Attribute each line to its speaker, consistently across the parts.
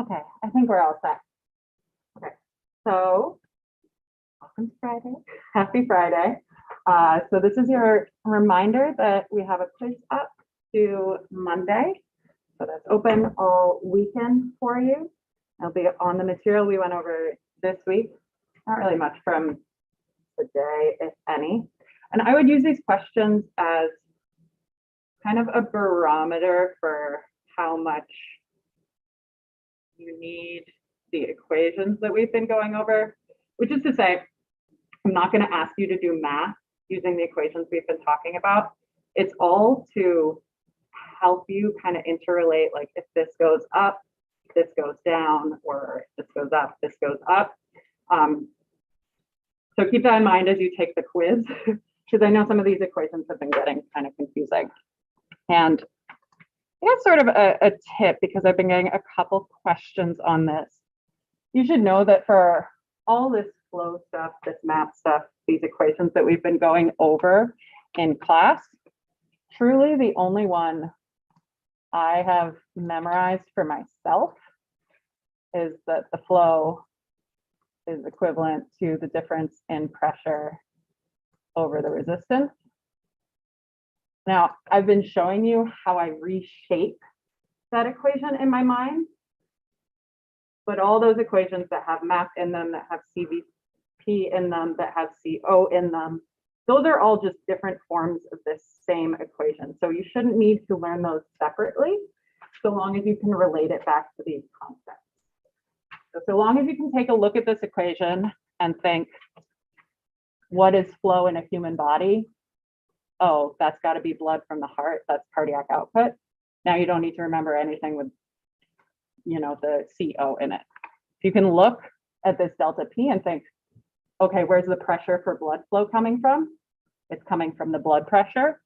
Speaker 1: Okay, I think we're all set. Okay, so welcome to Friday. Happy Friday. So this is your reminder that we have a quiz up to Monday. So that's open all weekend for you. It'll be on the material we went over this week. Not really much from the day, if any. And I would use these questions as kind of a barometer for how much you need the equations that we've been going over, which is to say, I'm not going to ask you to do math using the equations we've been talking about. It's all to help you kind of interrelate, like if this goes up, this goes down, or this goes up, this goes up. So keep that in mind as you take the quiz, because I know some of these equations have been getting kind of confusing. And it's sort of a tip, because I've been getting a couple questions on this. You should know that for all this flow stuff, this math stuff, these equations that we've been going over in class, truly the only one I have memorized for myself is that the flow is equivalent to the difference in pressure over the resistance. Now, I've been showing you how I reshape that equation in my mind, but all those equations that have math in them, that have CVP in them, that have CO in them, those are all just different forms of this same equation. So you shouldn't need to learn those separately, so long as you can relate it back to these concepts. So long as you can take a look at this equation and think, what is flow in a human body? Oh, that's got to be blood from the heart. That's cardiac output. Now you don't need to remember anything with, you know, the CO in it. If you can look at this delta P and think, okay, where's the pressure for blood flow coming from? It's coming from the blood pressure.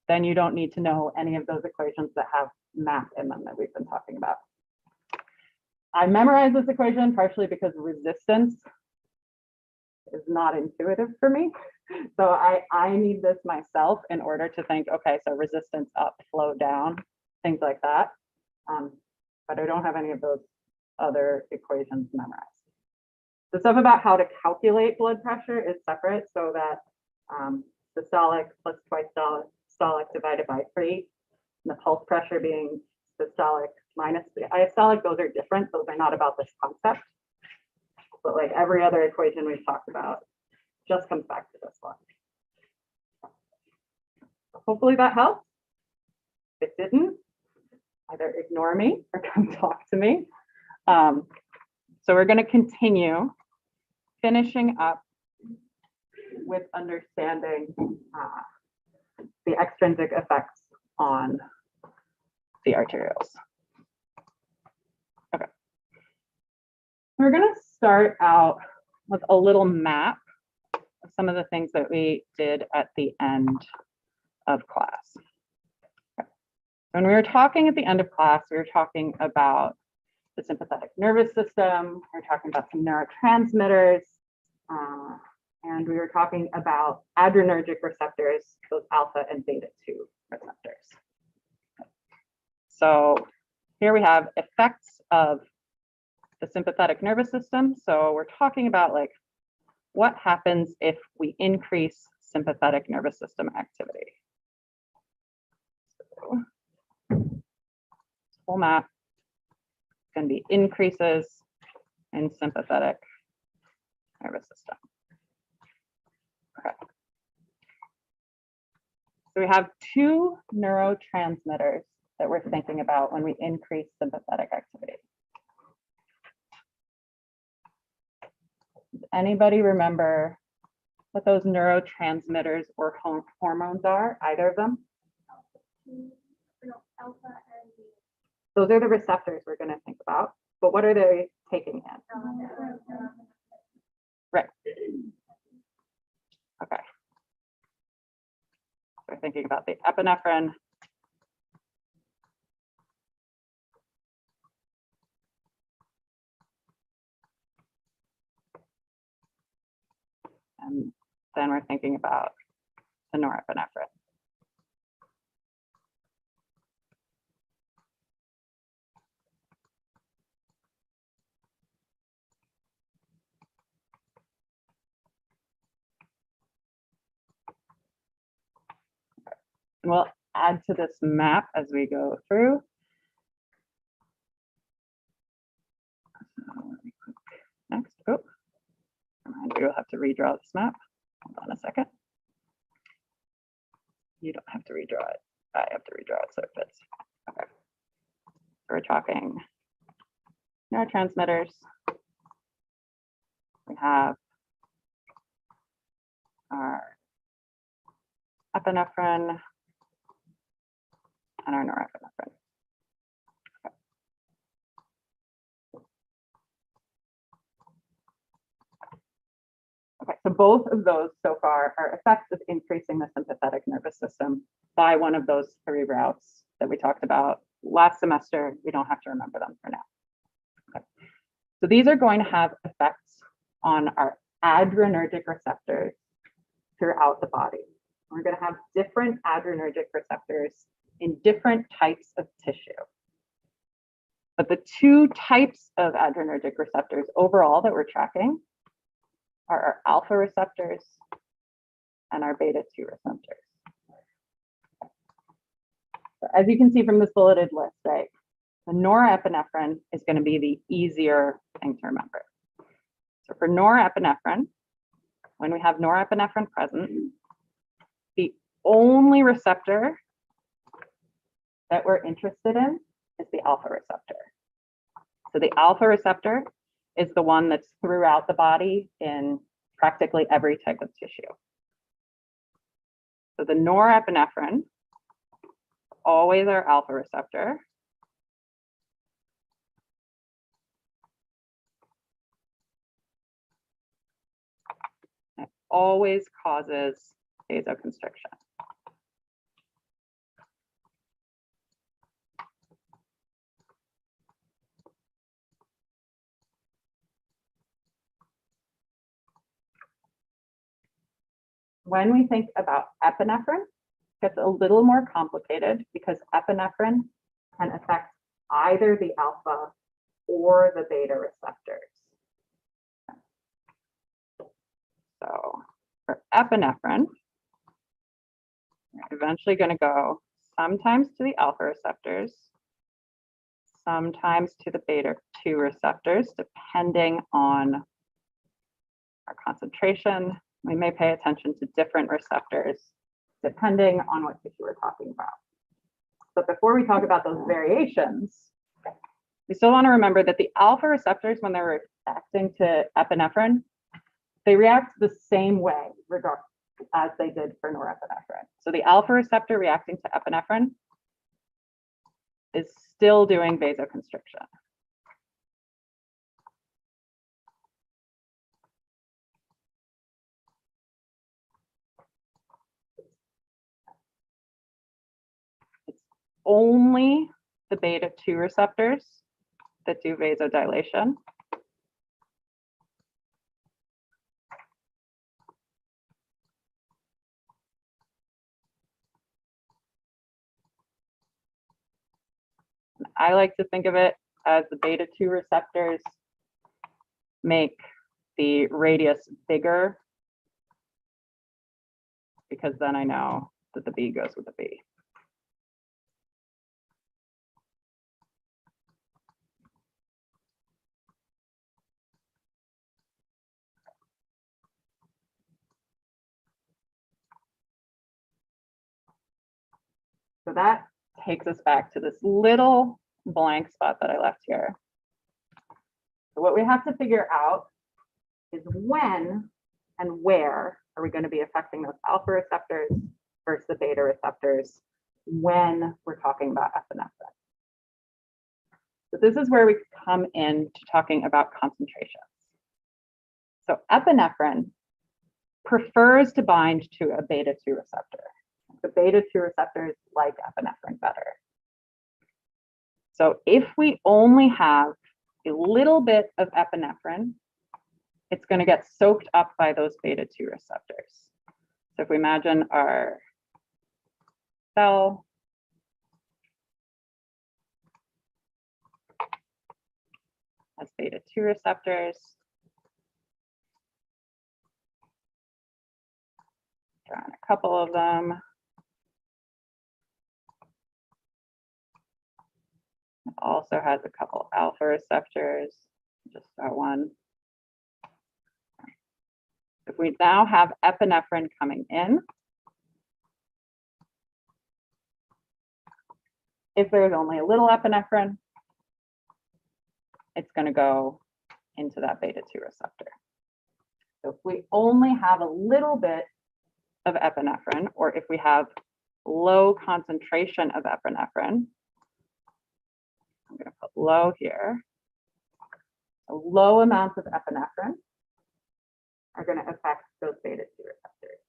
Speaker 1: Then you don't need to know any of those equations that have math in them that we've been talking about. I memorized this equation partially because resistance is not intuitive for me. So I need this myself in order to think, okay, so resistance up, flow down, things like that. But I don't have any of those other equations memorized. The stuff about how to calculate blood pressure is separate, so that systolic plus twice systolic divided by 3, and the pulse pressure being systolic minus the diastolic, those are different. Those are not about this concept. But like every other equation we've talked about just comes back to this one. Hopefully that helps. If it didn't, either ignore me or come talk to me. So we're going to continue finishing up with understanding the extrinsic effects on the arterioles. Okay. We're going to start out with a little map of some of the things that we did at the end of class. Okay. When we were talking at the end of class, we were talking about the sympathetic nervous system, we were talking about some neurotransmitters, and we were talking about adrenergic receptors, those alpha and beta 2 receptors. So here we have effects of the sympathetic nervous system. So we're talking about like what happens if we increase sympathetic nervous system activity. So, full map is going to be increases in sympathetic nervous system. Okay. So we have two neurotransmitters that we're thinking about when we increase sympathetic activity. Does anybody remember what those neurotransmitters or hormones are, either of them? Those are the receptors we're going to think about. But what are they taking in? Right. Okay. So we're thinking about the epinephrine. And then we're thinking about the norepinephrine. And we'll add to this map as we go through. Next, oh, remind you, you'll have to redraw this map. Hold on a second. You don't have to redraw it. I have to redraw it so it fits. Okay. So we're talking neurotransmitters. We have our epinephrine and our norepinephrine. Okay. Okay, so both of those so far are effects of increasing the sympathetic nervous system by one of those three routes that we talked about last semester. We don't have to remember them for now. Okay. So these are going to have effects on our adrenergic receptors throughout the body. We're going to have different adrenergic receptors in different types of tissue. But the two types of adrenergic receptors overall that we're tracking are our alpha receptors and our beta 2 receptors. So as you can see from this bulleted list, right, the norepinephrine is going to be the easier thing to remember. So for norepinephrine, when we have norepinephrine present, the only receptor that we're interested in is the alpha receptor. So the alpha receptor is the one that's throughout the body in practically every type of tissue. So the norepinephrine, always our alpha receptor. It always causes vasoconstriction. When we think about epinephrine, it gets a little more complicated because epinephrine can affect either the alpha or the beta receptors. So for epinephrine, we're eventually going to go sometimes to the alpha receptors, sometimes to the beta 2 receptors, depending on our concentration. We may pay attention to different receptors depending on what tissue we're talking about. But before we talk about those variations, we still want to remember that the alpha receptors, when they're reacting to epinephrine, they react the same way as they did for norepinephrine. So the alpha receptor reacting to epinephrine is still doing vasoconstriction. It's only the beta 2 receptors that do vasodilation. I like to think of it as the beta 2 receptors make the radius bigger, because then I know that the B goes with the B. So that takes us back to this little blank spot that I left here. So what we have to figure out is when and where are we going to be affecting those alpha receptors versus the beta receptors when we're talking about epinephrine. So this is where we come in to talking about concentrations. So epinephrine prefers to bind to a beta-2 receptor. The beta-2 receptors like epinephrine better. So if we only have a little bit of epinephrine, it's going to get soaked up by those beta-2 receptors. So if we imagine our cell has beta-2 receptors, draw in a couple of them. It also has a couple alpha receptors, just that one. If we now have epinephrine coming in, if there's only a little epinephrine, it's going to go into that beta-2 receptor. So if we only have a little bit of epinephrine, or if we have low concentration of epinephrine, I'm going to put low here. So low amounts of epinephrine are going to affect those beta-2 receptors.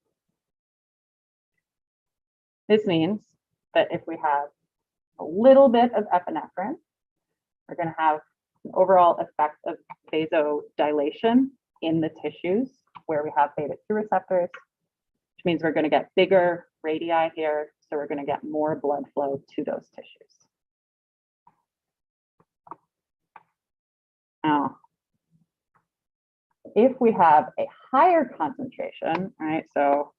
Speaker 1: This means that if we have a little bit of epinephrine, we're going to have an overall effect of vasodilation in the tissues where we have beta-2 receptors, which means we're going to get bigger radii here, so we're going to get more blood flow to those tissues. Now, if we have a higher concentration, right, so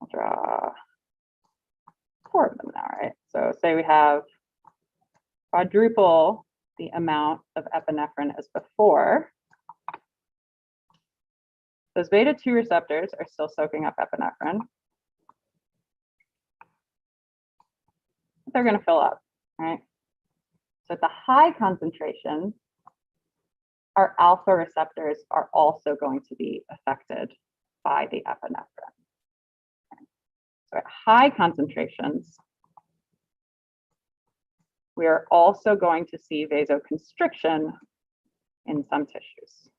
Speaker 1: I'll draw 4 of them now, right? So say we have quadruple the amount of epinephrine as before. Those beta-2 receptors are still soaking up epinephrine. They're going to fill up, right? So at the high concentration, our alpha receptors are also going to be affected by the epinephrine. So at high concentrations, we are also going to see vasoconstriction in some tissues.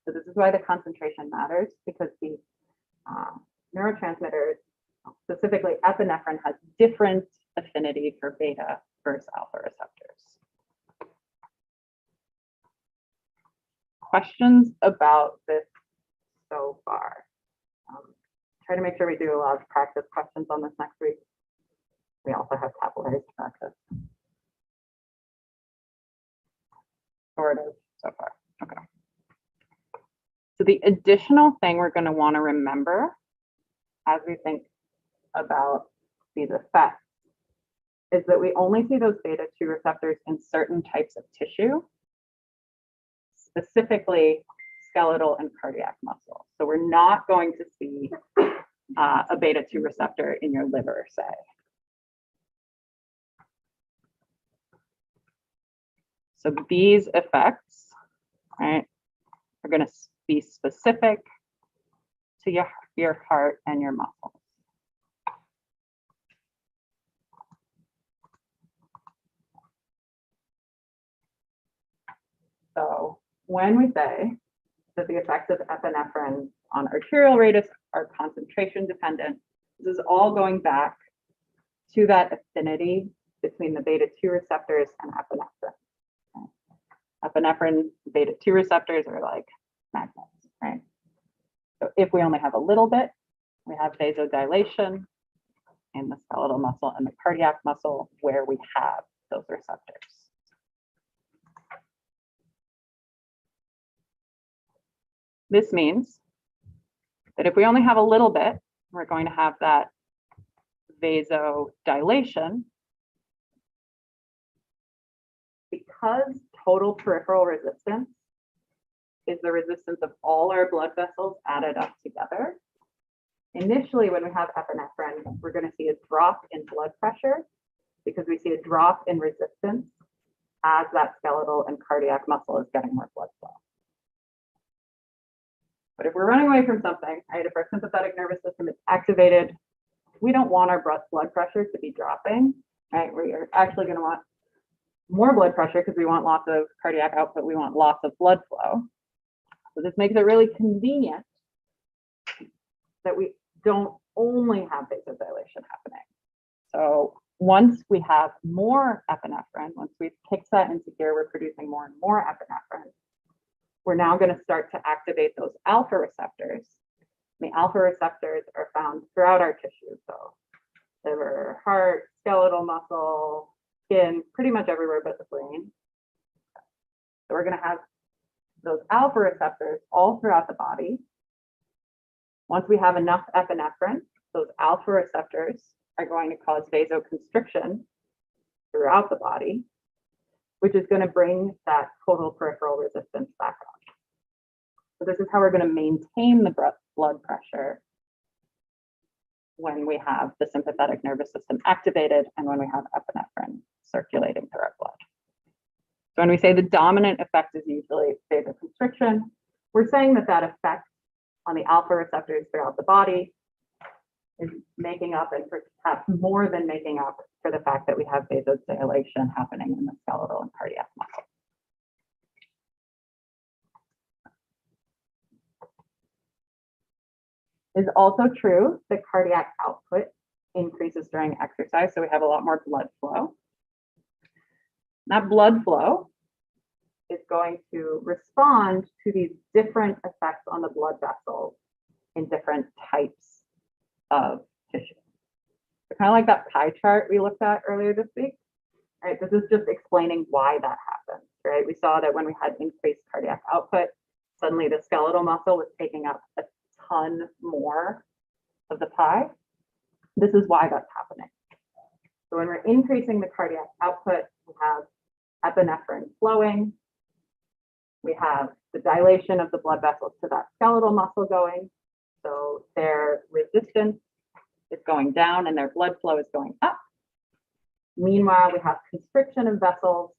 Speaker 1: So this is why the concentration matters, because the neurotransmitters, specifically epinephrine, has different affinity for beta versus alpha receptors. Questions about this so far? Try to make sure we do a lot of practice questions on this next week. We also have capillaries to practice. Sort of so far. Okay. So the additional thing we're going to want to remember as we think about these effects is that we only see those beta-2 receptors in certain types of tissue, specifically skeletal and cardiac muscle. So we're not going to see a beta-2 receptor in your liver, say. So these effects, right, are going to be specific to your heart and your muscles. So when we say that the effects of epinephrine on arterial radius are concentration dependent, this is all going back to that affinity between the beta-2 receptors and epinephrine. Epinephrine beta-2 receptors are like magnets, right? So if we only have a little bit, we have vasodilation in the skeletal muscle and the cardiac muscle where we have those receptors. This means that if we only have a little bit, we're going to have that vasodilation. Because total peripheral resistance is the resistance of all our blood vessels added up together. Initially, when we have epinephrine, we're going to see a drop in blood pressure because we see a drop in resistance as that skeletal and cardiac muscle is getting more blood flow. But if we're running away from something, right, if our sympathetic nervous system is activated, we don't want our blood pressure to be dropping. right? We're actually going to want more blood pressure because we want lots of cardiac output. We want lots of blood flow. So this makes it really convenient that we don't only have vasodilation happening. So once we have more epinephrine, once we've kicked that into gear, we're producing more and more epinephrine. We're now going to start to activate those alpha receptors. The alpha receptors are found throughout our tissues. So liver, heart, skeletal muscle, skin, pretty much everywhere but the brain. So we're going to have those alpha receptors all throughout the body. Once we have enough epinephrine, those alpha receptors are going to cause vasoconstriction throughout the body, which is going to bring that total peripheral resistance back up. So this is how we're going to maintain the blood pressure when we have the sympathetic nervous system activated and when we have epinephrine circulating through our blood. So when we say the dominant effect is usually vasoconstriction, we're saying that that effect on the alpha receptors throughout the body is making up, and perhaps more than making up, for the fact that we have vasodilation happening in the skeletal and cardiac muscle. It's also true that cardiac output increases during exercise, so we have a lot more blood flow. That blood flow is going to respond to these different effects on the blood vessels in different types of tissue. So kind of like that pie chart we looked at earlier this week, right? This is just explaining why that happens, right? We saw that when we had increased cardiac output, suddenly the skeletal muscle was taking up a ton more of the pie. This is why that's happening. So when we're increasing the cardiac output, we have epinephrine flowing. We have the dilation of the blood vessels to that skeletal muscle going. So their resistance is going down and their blood flow is going up. Meanwhile, we have constriction of vessels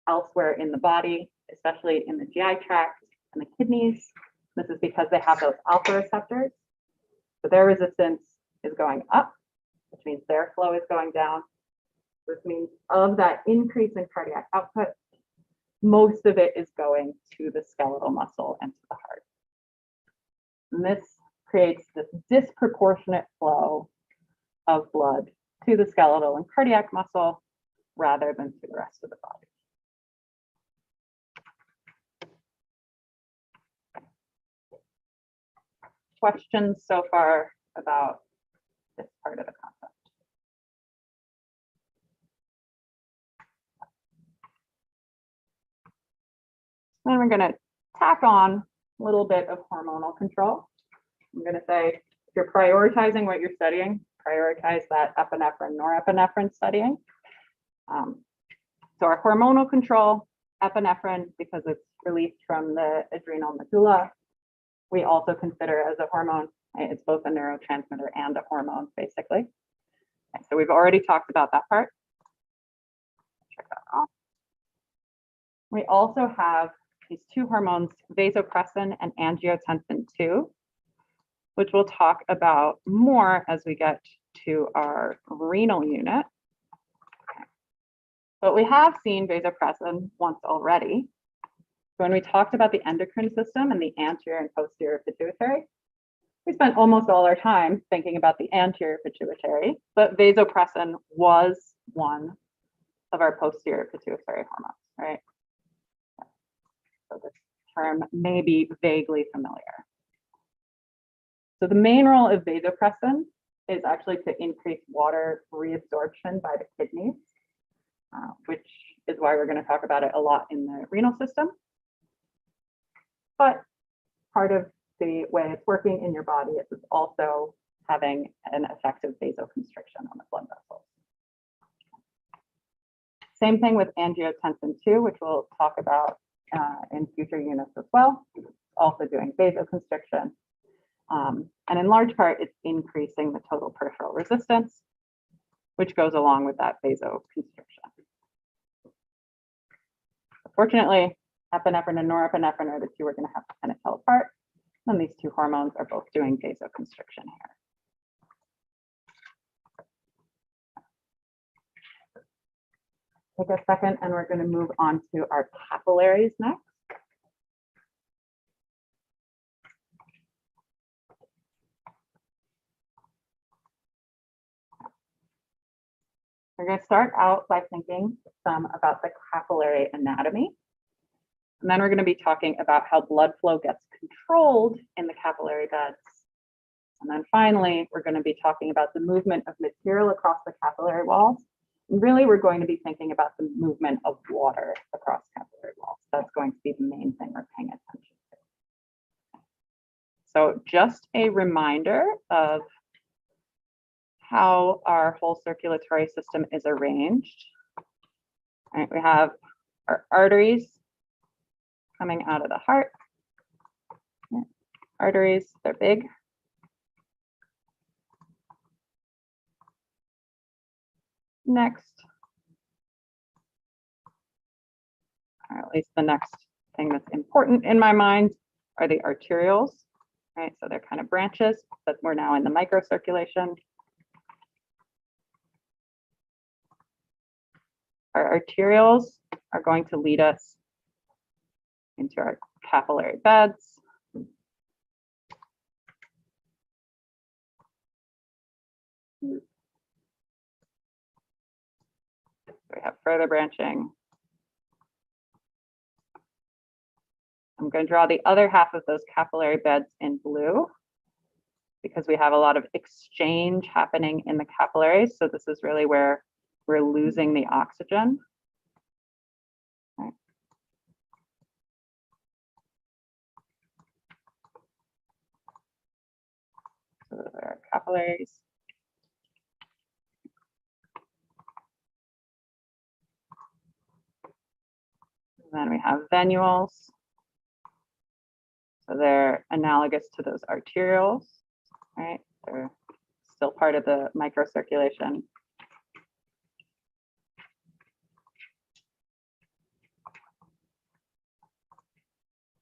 Speaker 1: elsewhere in the body, especially in the GI tract and the kidneys. This is because they have those alpha receptors. So their resistance is going up, which means their flow is going down. This means of that increase in cardiac output, most of it is going to the skeletal muscle and to the heart. And this creates this disproportionate flow of blood to the skeletal and cardiac muscle rather than to the rest of the body. Questions so far about this part of the concept? Then we're going to tack on a little bit of hormonal control. I'm going to say, if you're prioritizing what you're studying, prioritize that epinephrine, norepinephrine studying. So our hormonal control, epinephrine, because it's released from the adrenal medulla, we also consider as a hormone. Right? It's both a neurotransmitter and a hormone, basically. Okay, so we've already talked about that part. Check that off. We also have these two hormones, vasopressin and angiotensin II, which we'll talk about more as we get to our renal unit. Okay. But we have seen vasopressin once already. So when we talked about the endocrine system and the anterior and posterior pituitary, we spent almost all our time thinking about the anterior pituitary, but vasopressin was one of our posterior pituitary hormones, right? So this term may be vaguely familiar. So the main role of vasopressin is actually to increase water reabsorption by the kidneys, which is why we're going to talk about it a lot in the renal system. But part of the way it's working in your body is it's also having an effective vasoconstriction on the blood vessels. Same thing with angiotensin II, which we'll talk about in future units as well. It's also doing vasoconstriction. And in large part, it's increasing the total peripheral resistance, which goes along with that vasoconstriction. Fortunately, epinephrine and norepinephrine are the two we're going to have to kind of tell apart. And these two hormones are both doing vasoconstriction here. take a second and we're going to move on to our capillaries next. We're going to start out by thinking some about the capillary anatomy. And then we're going to be talking about how blood flow gets controlled in the capillary beds. And then finally, we're going to be talking about the movement of material across the capillary walls. And really, we're going to be thinking about the movement of water across capillary walls. That's going to be the main thing we're paying attention to. So just a reminder of how our whole circulatory system is arranged. All right, we have our arteries coming out of the heart. Arteries, they're big. Next, or at least the next thing that's important in my mind, are the arterioles. Right, so they're kind of branches, but we're now in the microcirculation. Our arterioles are going to lead us into our capillary beds. We have further branching. I'm going to draw the other half of those capillary beds in blue because we have a lot of exchange happening in the capillaries. So this is really where we're losing the oxygen. Okay. So those are our capillaries. Then we have venules. So they're analogous to those arterioles, right? They're still part of the microcirculation.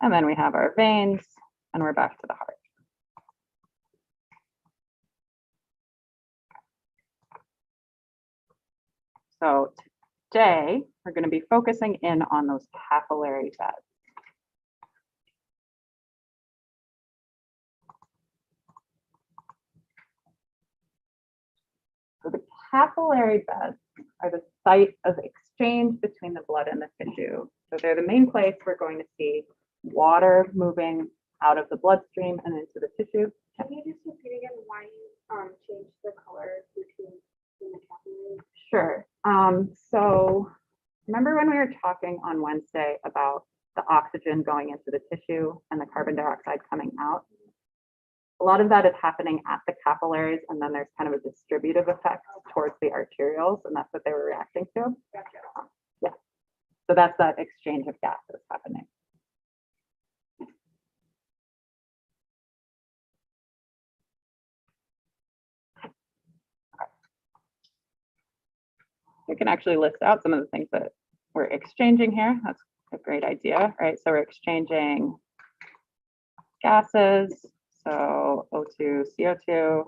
Speaker 1: And then we have our veins, and we're back to the heart. So today, we're going to be focusing in on those capillary beds. So the capillary beds are the site of exchange between the blood and the tissue. So they're the main place we're going to see water moving out of the bloodstream and into the tissue.
Speaker 2: Can you just repeat again why you changed the color between the capillaries?
Speaker 1: Sure. So remember when we were talking on Wednesday about the oxygen going into the tissue and the carbon dioxide coming out? A lot of that is happening at the capillaries, and then there's kind of a distributive effect towards the arterioles, and that's what they were reacting to.
Speaker 2: Gotcha.
Speaker 1: Yeah. So that's that exchange of gases happening. We can actually list out some of the things that we're exchanging here. That's a great idea, right? So we're exchanging gases, so O2, CO2,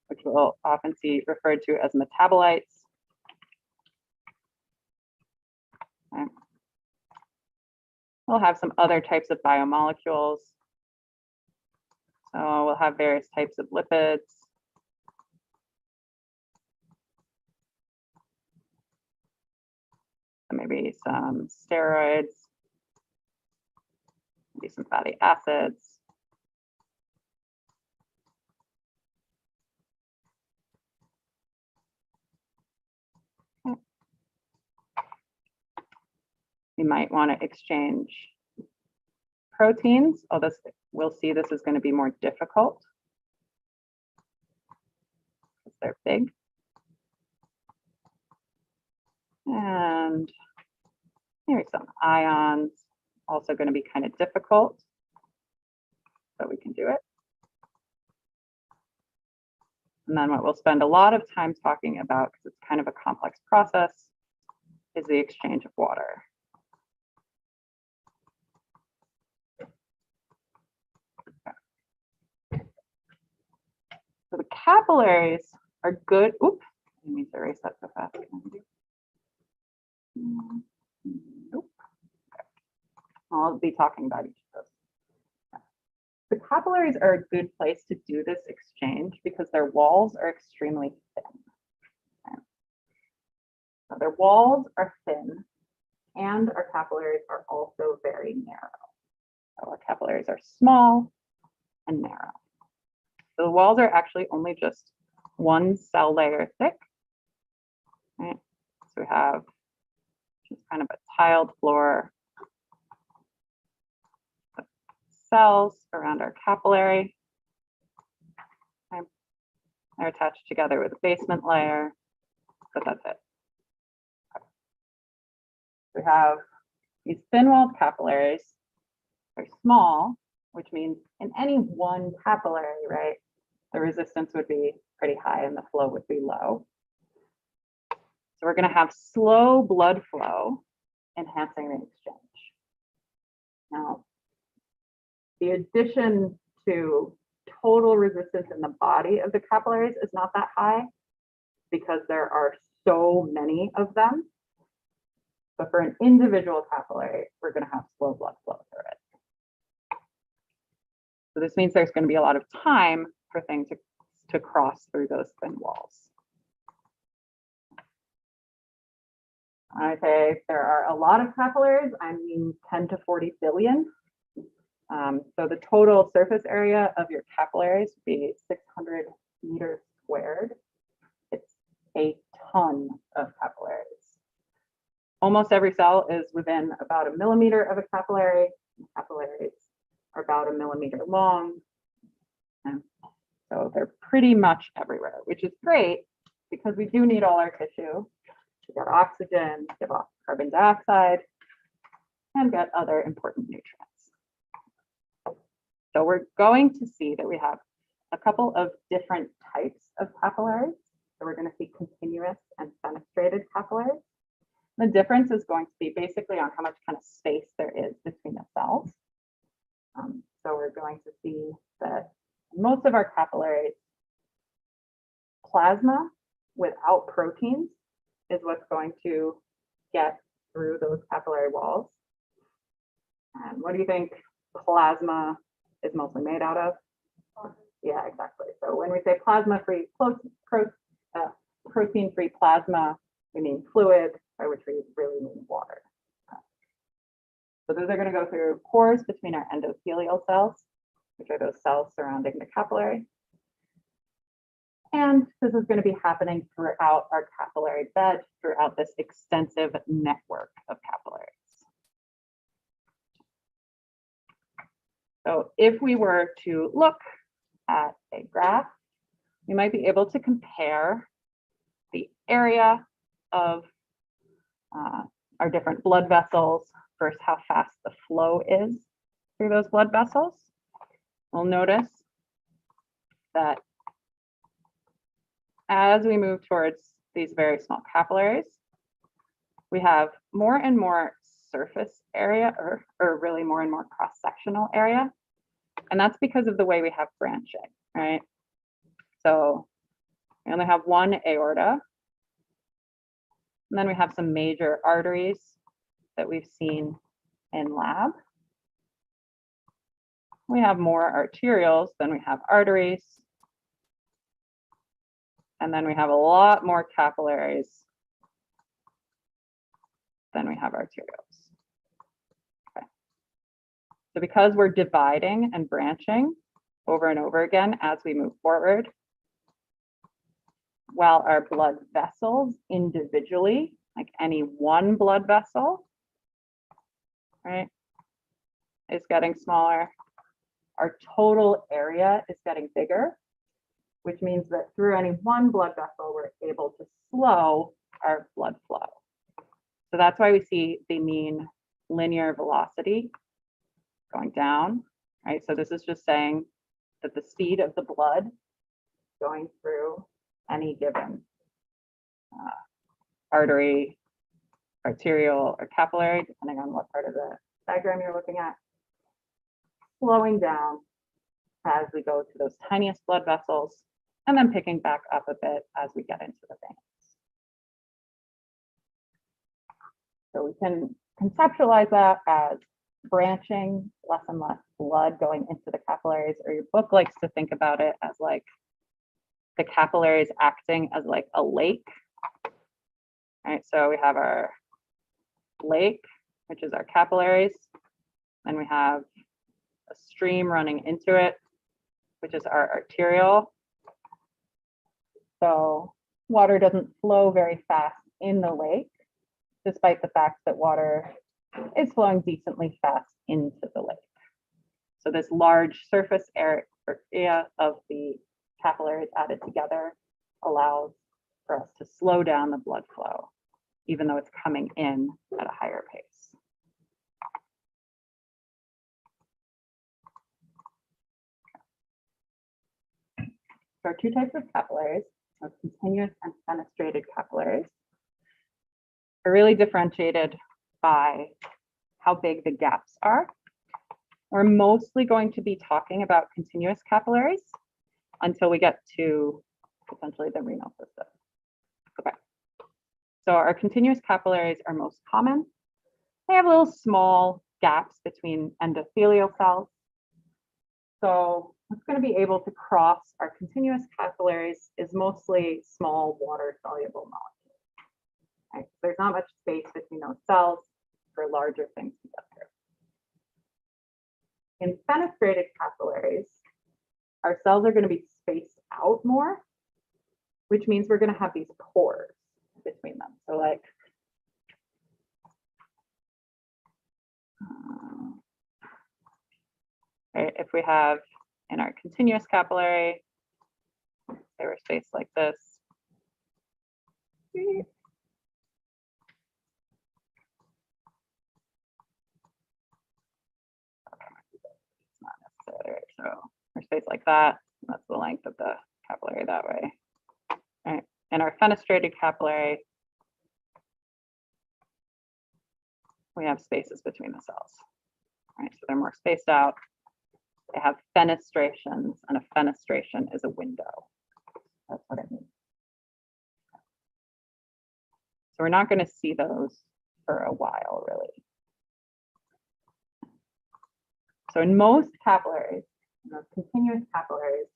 Speaker 1: which we'll often see referred to as metabolites. Okay. We'll have some other types of biomolecules. So we'll have various types of lipids. Maybe some steroids, maybe some fatty acids. You might want to exchange proteins. Oh, we'll see this is going to be more difficult because they're big. And maybe some ions, also going to be kind of difficult, but we can do it. And then what we'll spend a lot of time talking about, because it's kind of a complex process, is the exchange of water. Okay. So the capillaries are good. Oops, I didn't mean to erase that so fast. Nope. I'll be talking about each of those. The capillaries are a good place to do this exchange because their walls are extremely thin. Okay. So their walls are thin and our capillaries are also very narrow. So our capillaries are small and narrow. So the walls are actually only just one cell layer thick. Right? So we have just kind of a tiled floor of cells around our capillary. Okay. They're attached together with a basement layer, but that's it. Okay. We have these thin-walled capillaries. They're small, which means in any one capillary, right, the resistance would be pretty high and the flow would be low. So we're going to have slow blood flow enhancing the exchange. Now, the addition to total resistance in the body of the capillaries is not that high because there are so many of them. But for an individual capillary, we're going to have slow blood flow through it. So this means there's going to be a lot of time for things to cross through those thin walls. When I say there are a lot of capillaries, I mean 10 to 40 billion. So the total surface area of your capillaries would be 600 meters squared. It's a ton of capillaries. Almost every cell is within about a millimeter of a capillary. Capillaries are about a millimeter long. And so they're pretty much everywhere, which is great because we do need all our tissue to get oxygen, give off carbon dioxide, and get other important nutrients. So we're going to see that we have a couple of different types of capillaries. So we're going to see continuous and fenestrated capillaries. The difference is going to be basically on how much kind of space there is between the cells. So we're going to see that most of our capillaries, plasma without proteins is what's going to get through those capillary walls. And what do you think plasma is mostly made out of? Yeah, exactly. So when we say plasma-free, protein-free plasma, we mean fluid, by which we really mean water. So those are going to go through pores between our endothelial cells, which are those cells surrounding the capillary. And this is going to be happening throughout our capillary bed, throughout this extensive network of capillaries. So if we were to look at a graph, we might be able to compare the area of our different blood vessels versus how fast the flow is through those blood vessels. We'll notice that as we move towards these very small capillaries, we have more and more surface area, or really more and more cross-sectional area. And that's because of the way we have branching, right? So we only have one aorta. And then we have some major arteries that we've seen in lab. We have more arterioles than we have arteries. And then we have a lot more capillaries than we have arterioles. Okay. So because we're dividing and branching over and over again as we move forward, while our blood vessels individually, like any one blood vessel, right, is getting smaller, our total area is getting bigger, which means that through any one blood vessel, we're able to slow our blood flow. So that's why we see the mean linear velocity going down, right? So this is just saying that the speed of the blood going through any given artery, arterial, or capillary, depending on what part of the diagram you're looking at, slowing down as we go to those tiniest blood vessels and then picking back up a bit as we get into the veins. So we can conceptualize that as branching, less and less blood going into the capillaries, or your book likes to think about it as like the capillaries acting as like a lake. All right, so we have our lake, which is our capillaries, and we have a stream running into it, which is our arteriole. So water doesn't flow very fast in the lake, despite the fact that water is flowing decently fast into the lake. So this large surface area of the capillaries added together allows for us to slow down the blood flow, even though it's coming in at a higher pace. There are two types of capillaries, continuous and fenestrated capillaries. Are really differentiated by how big the gaps are. We're mostly going to be talking about continuous capillaries until we get to potentially the renal system. Okay. So our continuous capillaries are most common. They have little small gaps between endothelial cells. So what's going to be able to cross our continuous capillaries is mostly small water-soluble molecules. Right? So there's not much space between those cells for larger things to get through. In fenestrated capillaries, our cells are going to be spaced out more, which means we're going to have these pores between them. So like, if we have in our continuous capillary, they were spaced like this. It's not necessary, so we're spaced like that. That's the length of the capillary that way. All right. In our fenestrated capillary, we have spaces between the cells. All right, so they're more spaced out. They have fenestrations, and a fenestration is a window. That's what it means. So we're not going to see those for a while, really. So in most capillaries, in those continuous capillaries,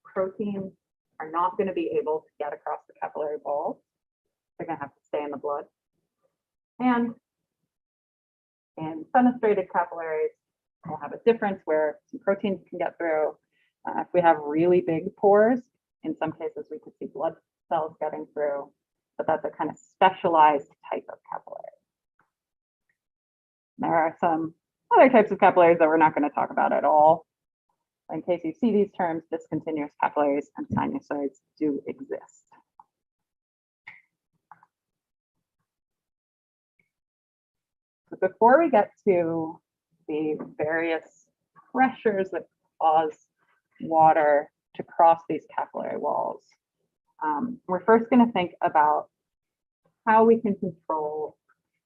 Speaker 1: proteins are not going to be able to get across the capillary walls. They're going to have to stay in the blood. And in fenestrated capillaries, we'll have a difference where some proteins can get through. If we have really big pores, in some cases we could see blood cells getting through, but that's a kind of specialized type of capillary. There are some other types of capillaries that we're not going to talk about at all. In case you see these terms, discontinuous capillaries and sinusoids do exist. But before we get to the various pressures that cause water to cross these capillary walls, we're first going to think about how we can control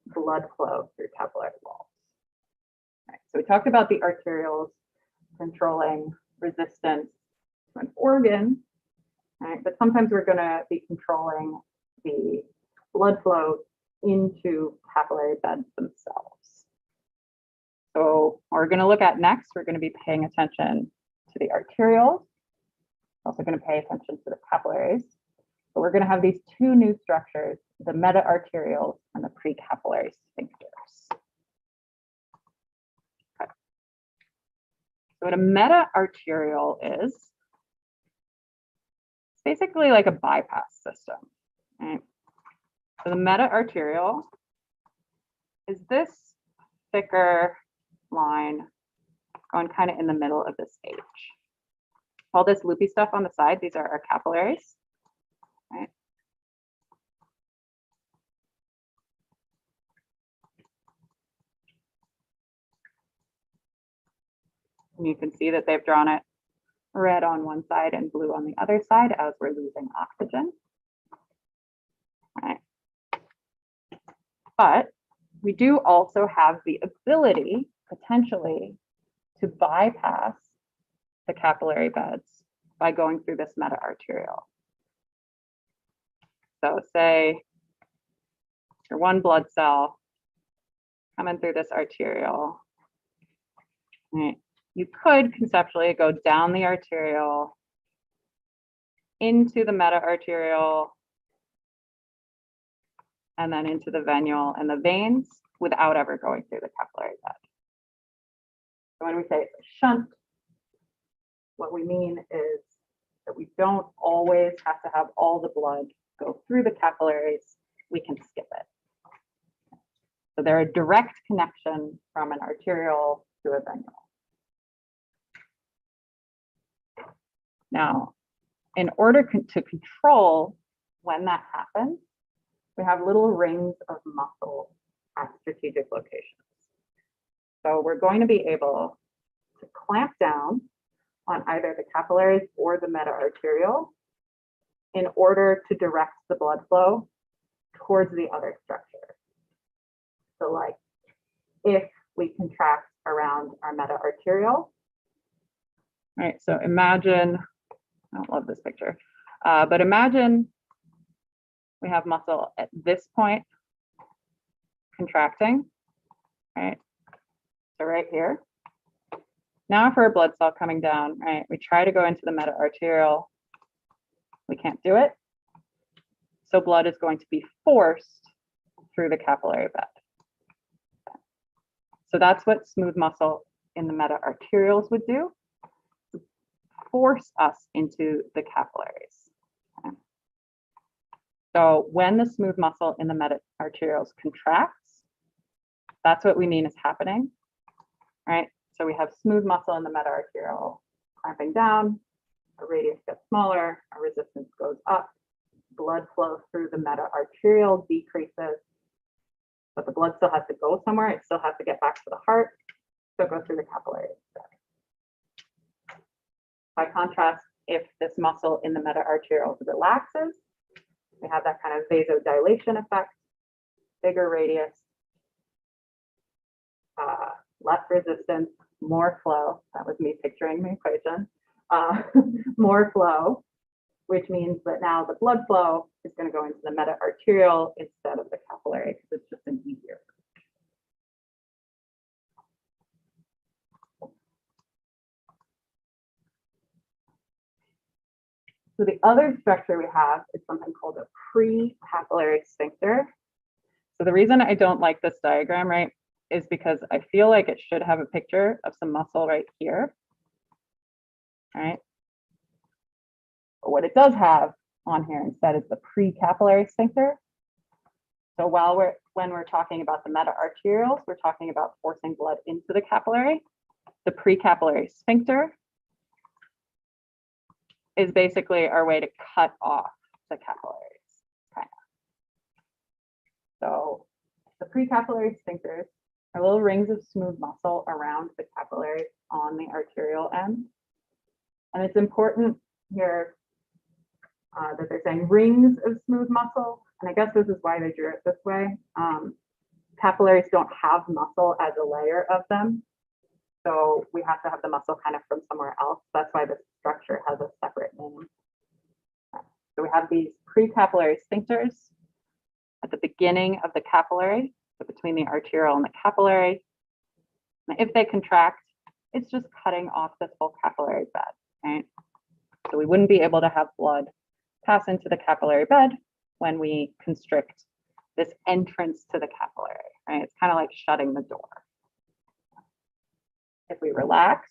Speaker 1: blood flow through capillary walls. Right, so we talked about the arterioles controlling resistance to an organ, right? But sometimes we're going to be controlling the blood flow into capillary beds themselves. So what we're going to look at next, we're going to be paying attention to the arterioles. Also going to pay attention to the capillaries. But we're going to have these two new structures, the meta-arterioles and the precapillary sphincters. Okay. So what a meta-arteriole is, it's basically like a bypass system. Right? So the meta-arteriole is this thicker line going kind of in the middle of this H. All this loopy stuff on the side, these are our capillaries. Right? And you can see that they've drawn it red on one side and blue on the other side as we're losing oxygen. Right. But we do also have the ability, potentially, to bypass the capillary beds by going through this meta-arteriole. So say your one blood cell coming through this arteriole. Right. You could conceptually go down the arteriole into the meta-arteriole and then into the venule and the veins without ever going through the capillary bed. So when we say it's a shunt, what we mean is that we don't always have to have all the blood go through the capillaries. We can skip it. So they're a direct connection from an arteriole to a venule. Now, in order to control when that happens, we have little rings of muscle at strategic locations. So we're going to be able to clamp down on either the capillaries or the meta-arteriole in order to direct the blood flow towards the other structure. So like if we contract around our meta-arteriole, right? So imagine, I don't love this picture, but imagine we have muscle at this point contracting, right? So right here. Now for a blood cell coming down, right? We try to go into the meta-arteriole. We can't do it. So blood is going to be forced through the capillary bed. So that's what smooth muscle in the meta-arterioles would do, force us into the capillaries. Okay. So when the smooth muscle in the meta-arterioles contracts, that's what we mean is happening, right? So we have smooth muscle in the meta-arteriole clamping down, our radius gets smaller, our resistance goes up, blood flow through the meta-arteriole decreases, but the blood still has to go somewhere. It still has to get back to the heart, so it goes through the capillaries. By contrast, if this muscle in the meta-arterioles relaxes, we have that kind of vasodilation effect, bigger radius, less resistance, more flow. That was me picturing the equation. More flow, which means that now the blood flow is going to go into the meta-arteriole instead of the capillary because it's just an easier. So the other structure we have is something called a pre-capillary sphincter. So the reason I don't like this diagram, right, is because I feel like it should have a picture of some muscle right here, right? But what it does have on here instead is the pre-capillary sphincter. So when we're talking about the meta-arterioles, we're talking about forcing blood into the capillary. The pre-capillary sphincter is basically our way to cut off the capillaries, kind of. So the pre-capillary sphincters are little rings of smooth muscle around the capillaries on the arterial end. And it's important here that they're saying rings of smooth muscle. And I guess this is why they drew it this way. Capillaries don't have muscle as a layer of them. So we have to have the muscle kind of from somewhere else. That's why this structure has a separate name. So we have these pre-capillary sphincters at the beginning of the capillary, so between the arteriole and the capillary. And if they contract, it's just cutting off this whole capillary bed, right? So we wouldn't be able to have blood pass into the capillary bed when we constrict this entrance to the capillary, right? It's kind of like shutting the door. If we relax,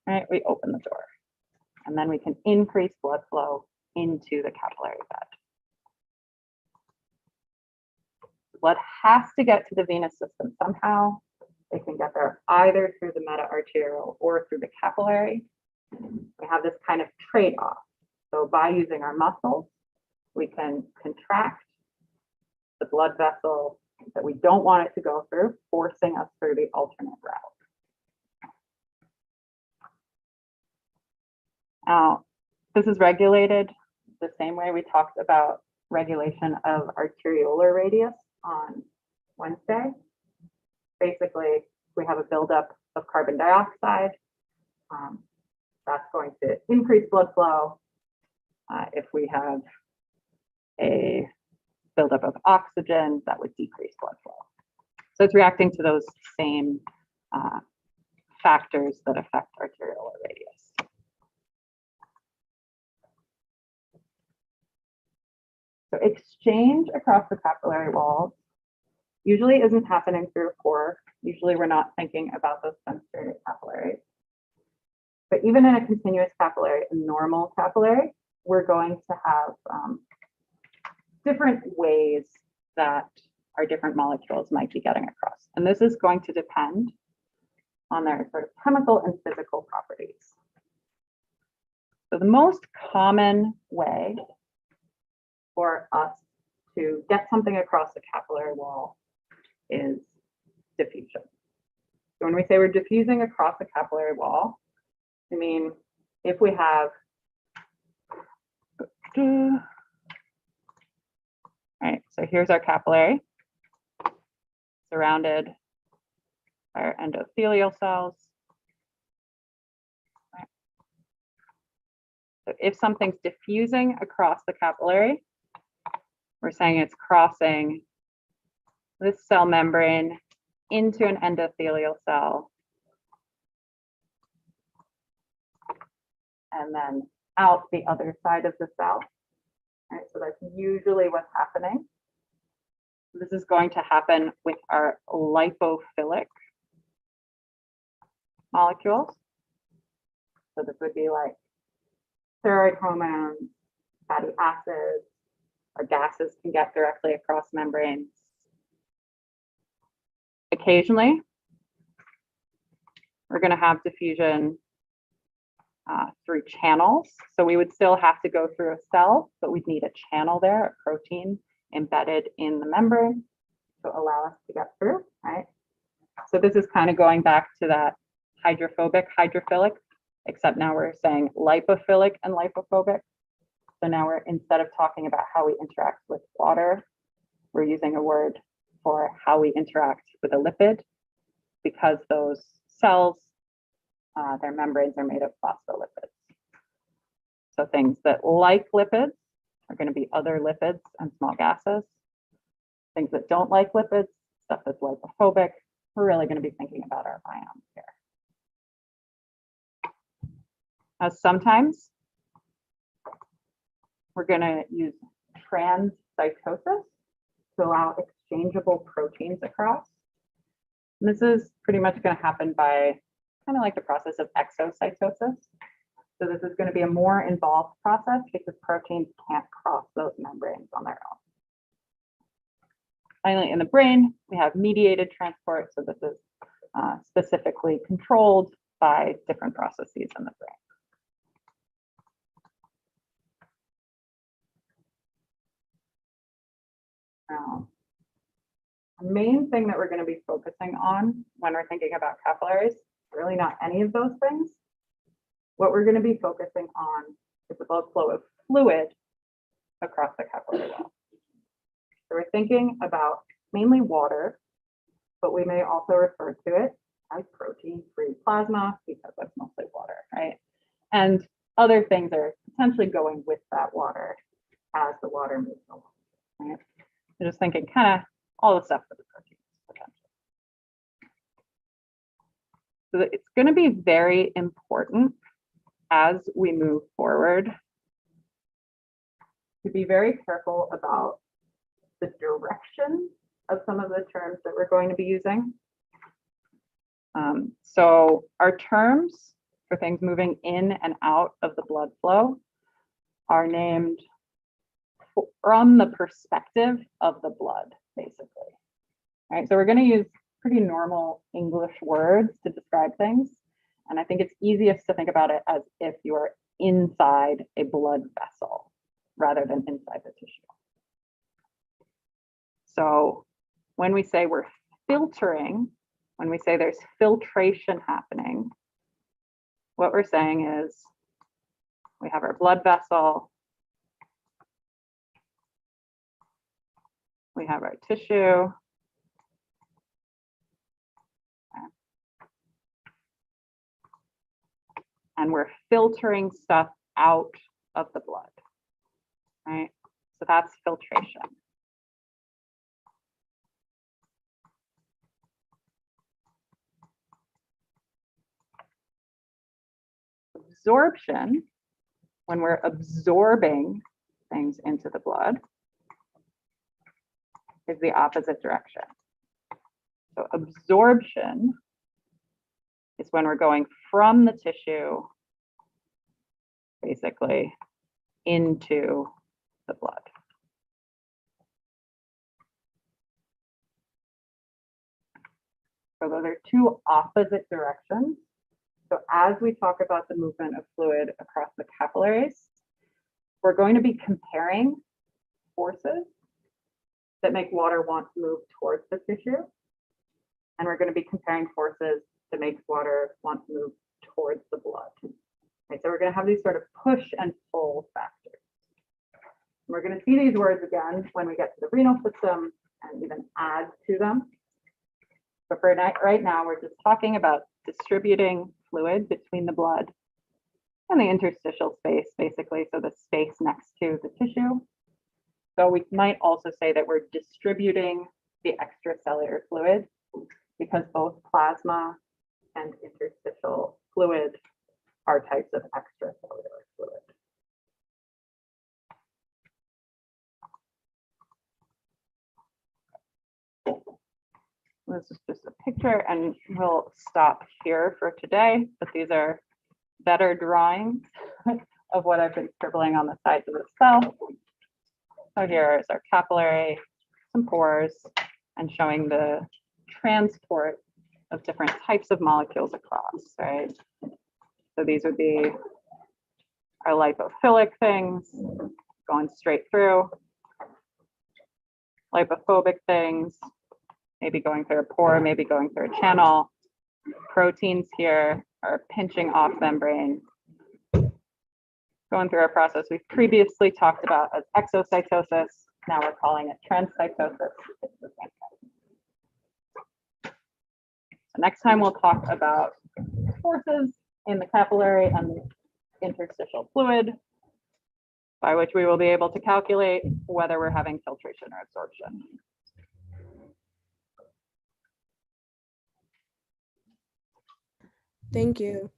Speaker 1: right, we open the door, and then we can increase blood flow into the capillary bed. Blood has to get to the venous system somehow. It can get there either through the meta-arteriole or through the capillary. We have this kind of trade-off. So by using our muscles, we can contract the blood vessel that we don't want it to go through, forcing us through the alternate route. Now, this is regulated the same way we talked about regulation of arteriolar radius on Wednesday. Basically, we have a buildup of carbon dioxide. that's going to increase blood flow. If we have a buildup of oxygen, that would decrease blood flow. So it's reacting to those same factors that affect arteriolar radius. So exchange across the capillary walls usually isn't happening through a pore. Usually we're not thinking about those sensory capillaries. But even in a continuous capillary, a normal capillary, we're going to have different ways that our different molecules might be getting across. And this is going to depend on their sort of chemical and physical properties. So the most common way for us to get something across the capillary wall is diffusion. So when we say we're diffusing across the capillary wall, I mean, if we have, all right, so here's our capillary surrounded by our endothelial cells. Right. So if something's diffusing across the capillary, we're saying it's crossing this cell membrane into an endothelial cell and then out the other side of the cell. All right, so that's usually what's happening. This is going to happen with our lipophilic molecules. So this would be like steroid hormones, fatty acids, or gases can get directly across membranes. Occasionally, we're going to have diffusion through channels. So we would still have to go through a cell, but we'd need a channel there, a protein embedded in the membrane to allow us to get through, right? So this is kind of going back to that hydrophobic, hydrophilic, except now we're saying lipophilic and lipophobic. So now we're, instead of talking about how we interact with water, we're using a word for how we interact with a lipid, because those cells, their membranes are made of phospholipids. So things that like lipids are going to be other lipids and small gases. Things that don't like lipids, stuff that's lipophobic, we're really going to be thinking about our ions here. Sometimes we're going to use transcytosis to allow exchangeable proteins across. And this is pretty much going to happen by kind of like the process of exocytosis. So this is going to be a more involved process because proteins can't cross those membranes on their own. Finally, in the brain, we have mediated transport. So this is specifically controlled by different processes in the brain. Now, the main thing that we're going to be focusing on when we're thinking about capillaries, really not any of those things. What we're going to be focusing on is the blood flow of fluid across the capillary wall. So we're thinking about mainly water, but we may also refer to it as protein-free plasma because that's mostly water, right? And other things are potentially going with that water as the water moves along, right? So just thinking kind of all the stuff for the proteins potentially. So it's going to be very important as we move forward to be very careful about the direction of some of the terms that we're going to be using. So our terms for things moving in and out of the blood flow are named from the perspective of the blood, basically. All right, so we're going to use pretty normal English words to describe things. And I think it's easiest to think about it as if you are inside a blood vessel rather than inside the tissue. So when we say we're filtering, when we say there's filtration happening, what we're saying is we have our blood vessel, we have our tissue, and we're filtering stuff out of the blood, right? So that's filtration. Absorption, when we're absorbing things into the blood, is the opposite direction. So absorption is when we're going from the tissue, basically, into the blood. So those are two opposite directions. So as we talk about the movement of fluid across the capillaries, we're going to be comparing forces that make water want to move towards the tissue. And we're going to be comparing forces that make water want to move towards the blood. Right, so we're going to have these sort of push and pull factors. We're going to see these words again when we get to the renal system and even add to them. But for right now, we're just talking about distributing fluid between the blood and the interstitial space, basically, so the space next to the tissue. So we might also say that we're distributing the extracellular fluid because both plasma and interstitial fluid are types of extracellular fluid. This is just a picture, and we'll stop here for today, but these are better drawings of what I've been scribbling on the sides of the cell. So here is our capillary, some pores, and showing the transport of different types of molecules across, right? So these would be our lipophilic things going straight through, lipophobic things, maybe going through a pore, maybe going through a channel. Proteins here are pinching off membrane, going through a process we've previously talked about as exocytosis. Now we're calling it transcytosis. So next time we'll talk about forces in the capillary and the interstitial fluid, by which we will be able to calculate whether we're having filtration or absorption.
Speaker 3: Thank you.